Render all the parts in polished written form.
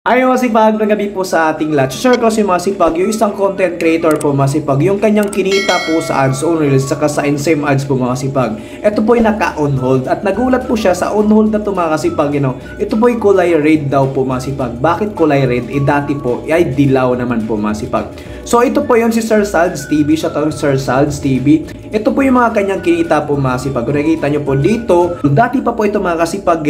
Ay masipag na gabi po sa ating lahat. Share ko si Masipag, yung isang content creator po Masipag, yung kanyang kinita po sa ads on reels saka sa in-same ads po Masipag. Ito po ay naka-on hold at nagulat po siya sa on hold na to Masipag, Ito po ay kulay red daw po Masipag. Bakit kulay red? Dati po ay dilaw naman po Masipag. So ito po yon si Sir Salds TV, siya to Sir Salds TV. Ito po yung mga kanyang kinita po Masipag. Kung nakikita nyo po dito, dati pa po ito Masipag,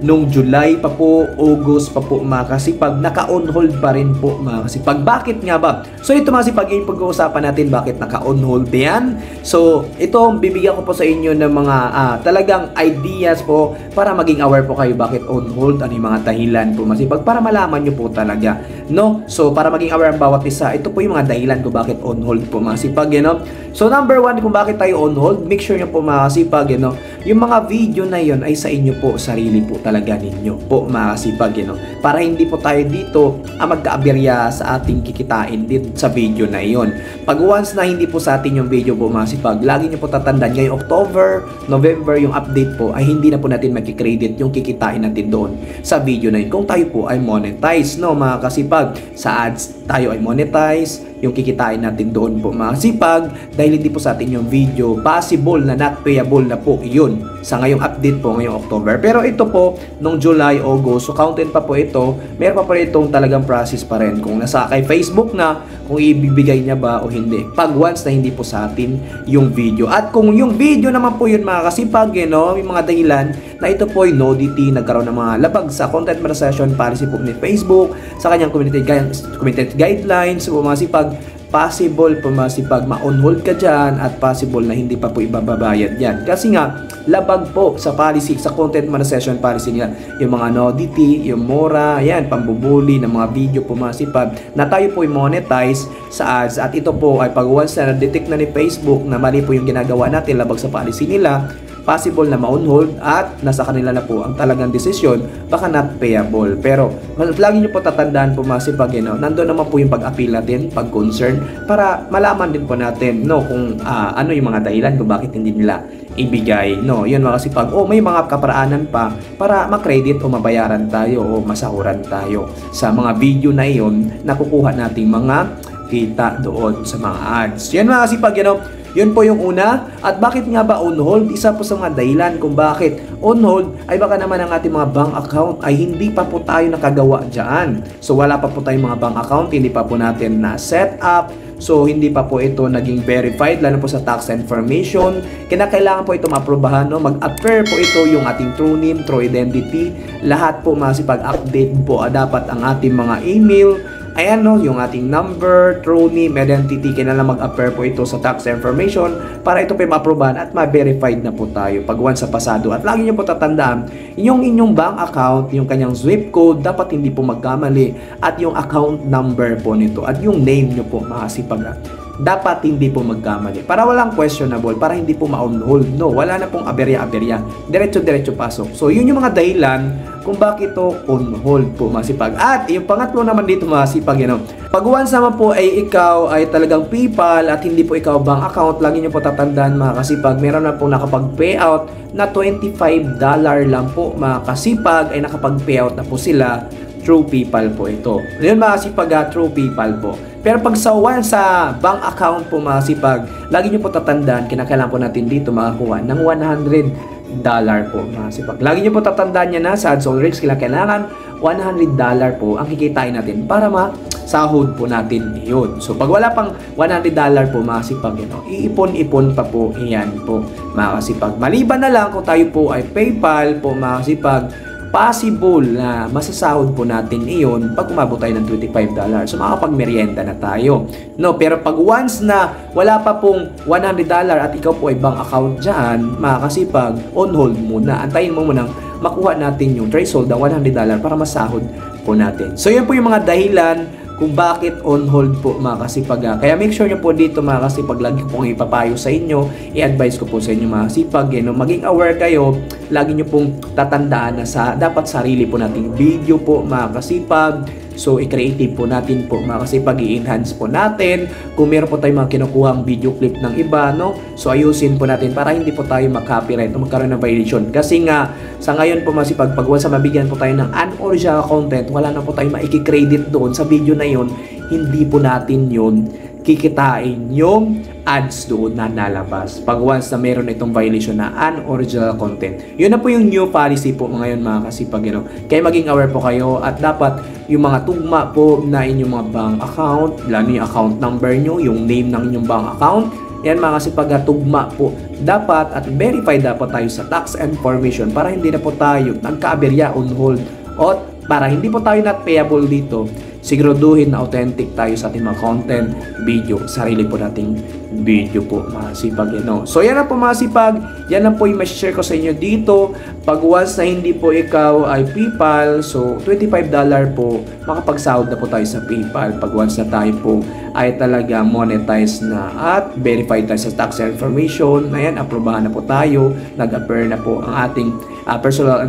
nung July pa po, August pa po Masipag, naka-on hold pa rin po Masipag. Bakit nga ba? So ito Masipag, yung pag-uusapan natin bakit naka-on hold yan. So ito, bibigyan ko po sa inyo ng mga talagang ideas po para maging aware po kayo bakit on hold, ano yung mga dahilan po Masipag, para malaman nyo po talaga, no? So para maging aware ang bawat isa, ito po yung mga dahilan ko bakit on hold po Masipag, So number one, kung bakit tayo on hold, make sure nyo po Masipag, yung mga video na yon ay sa inyo po, sarili po talaga ninyo po Masipag, para hindi po tayo dito magkaaberya sa ating kikitain din sa video na iyon. Pag once na hindi po sa atin yung video po Masipag, lagi nyo po tatandaan ngayong October, November, yung update po ay hindi na po natin makikredit yung kikitain natin doon sa video na yun. Kung tayo po ay monetize, no mga kasipag, sa ads tayo ay monetize, yung kikitain natin doon po Masipag, dahil hindi po sa atin yung video, possible na not payable na po yun sa ngayong update po ngayong October. Pero ito po nung July, August, so counted pa po ito, meron pa po itong talagang process pa rin kung nasa kay Facebook na kung ibibigay niya ba o hindi pag once na hindi po sa atin yung video. At kung yung video naman po yun mga kasipag, yung mga dahilan na ito po ay nudity, nagkaroon ng mga labag sa content moderation policy po ni Facebook, sa kanyang community guidelines po mga sipag, possible po Masipag ma-on hold ka dyan at possible na hindi pa po ibababayad yan. Kasi nga, labag po sa policy, sa content moderation policy nila. Yung mga nudity, yung mora, yan, pambubuli ng mga video po Masipag na tayo po i-monetize sa ads. At ito po ay pag once na na-detect na ni Facebook na mali po yung ginagawa natin, labag sa policy nila, possible na ma-on hold at nasa kanila na po ang talagang desisyon, baka not payable. Pero lagi nyo po tatandaan po Masipag, nandun naman po yung pag-appeal natin, pag-concern, para malaman din po natin kung ano yung mga dahilan kung bakit hindi nila ibigay. Yun mga Masipag. May mga kaparaanan pa para makredit o mabayaran tayo o masahuran tayo sa mga video na iyon na kukuha nating mga kita doon sa mga ads. Yan mga Masipag, yun po yung una. At bakit nga ba on hold? Isa po sa mga dahilan kung bakit on hold ay baka naman ang ating mga bank account ay hindi pa po tayo nakagawa dyan. So wala pa po tayong mga bank account, hindi pa po natin na set up. So hindi pa po ito naging verified, lalo po sa tax information. Kinakailangan po ito maprobahan, mag-appear po ito yung ating true name, true identity. Lahat po Masipag-update po dapat ang ating mga email. Ayan yung ating number, true name, identity, kailangan mag-appear po ito sa tax information para ito po ma-aprobahan at ma-verified na po tayo pag once sa pasado. At lagi nyo po tatandaan, yung inyong bank account, yung kanyang SWIFT code, dapat hindi po magkamali, at yung account number po nito at yung name nyo po Masipag, dapat hindi po magkamali para walang questionable, para hindi po ma-on hold. Wala na pong aberya-aberya, diretso-diretso pasok. So yun yung mga dahilan kung bakit ito on hold po Masipag. At yung pangatlo naman dito Masipag, pag once naman po ay ikaw ay talagang PayPal at hindi po ikaw bank account, lagi nyo po tatandaan mga Kasipag, meron na po nakapag-payout na $25 lang po mga Kasipag, ay nakapag-payout na po sila through PayPal po ito. Yun mga Kasipag, through PayPal po. Pero pag sa bank account po mga Kasipag, lagi nyo po tatandaan, kinakailangan po natin dito makakuha ng $100 po mga Kasipag. Lagi nyo po tatandaan yan na sa ads on reels, kailangan $100 po ang kikitain natin para masahod po natin yun. So pag wala pang $100 po mga Kasipag, iipon-ipon pa po iyan po mga Kasipag. Maliban na lang kung tayo po ay PayPal po mga Kasipag, possible na masasahod po natin iyon pag umabot tayo ng $25. So makakapagmerienda na tayo. Pero pag once na wala pa pong $100 at ikaw po ay bank account dyan, mga Kasipag, on hold muna. Antayin mo munang makuha natin yung threshold ng $100 para masahod po natin. So yun po yung mga dahilan kung bakit on hold po mga Kasipag. Kaya make sure nyo po dito mga Kasipag, lagi ko pong ipapayo sa inyo, i-advise ko po sa inyo mga Kasipag, maging aware kayo, lagi nyo pong tatandaan na dapat sarili po nating video po mga Kasipag, So i-creative po natin po mga kasipag, i-enhance po natin kung meron po tayong mga kinukuhang video clip ng iba, no? So ayusin po natin para hindi po tayo mag-copyright o magkaroon ng violation. Kasi nga sa ngayon po masipag, pag once mabigyan po tayo ng unoriginal content, wala na po tayong maiki-credit doon sa video na yun, hindi po natin yun kikitain yung ads doon na nalabas pag once na meron itong violation na unoriginal content. Yun na po yung new policy po ngayon mga kasipag, you know? Kaya maging aware po kayo at dapat yung mga tugma po na inyong mga bank account, lalo yung account number nyo, yung name ng inyong bank account, yan mga kasipag, tugma po dapat at verify dapat tayo sa tax information para hindi na po tayo nagka-aberya on hold o para hindi po tayo not payable dito. Siguraduhin na authentic tayo sa ating mga content, video, sarili po nating video po mga sipag, you know? So yan na po mga sipag, yan na po yung ma-share ko sa inyo dito. Pag once na hindi po ikaw ay PayPal, so $25 po, makapagsahod na po tayo sa PayPal. Pag once na tayo po ay talaga monetize na at verify tayo sa tax information, ayan, aprobahan na po tayo, nag-appear na po ang ating personal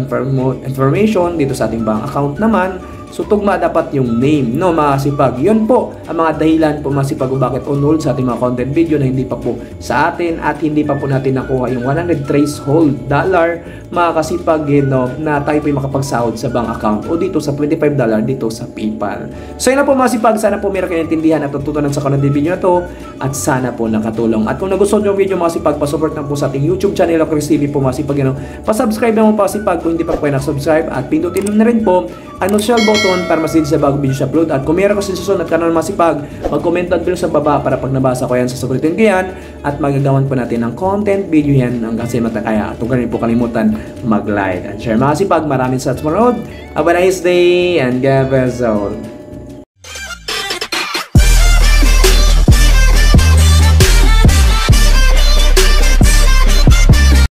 information dito sa ating bank account naman. So tugma dapat yung name, no mga kasipag. Yun po ang mga dahilan po mga kasipag kung bakit on hold sa ating mga content video na hindi pa po sa atin at hindi pa po natin nakuha yung 100 threshold dollar mga kasipag, you know, na tayo po yung makapagsahod sa bank account o dito sa $25 dito sa PayPal. So yun na po mga kasipag, sana po meron kayong intindihan at tututunan sa content video na to at sana po nakatulong. At kung nagustuhan yung video mga kasipag, pasupport na po sa ating YouTube channel o Chris TV po mga kasipag, you know, pasubscribe na mo mga kasipag kung hindi pa po kayo nakasubscribe at pindutin na rin po ang notification button para masilid sa bagong video sa upload. At kung meron ko susunod at kanan masipag, mag-comment down below sa baba para pag nabasa ko yan, sasagutin ko yan at magagawan po natin ng content video yan hanggang sa matakaya. At huwag rin po kalimutan mag-like and share. Mga sipag, maraming salamat sa manood. Have a nice day and God bless all.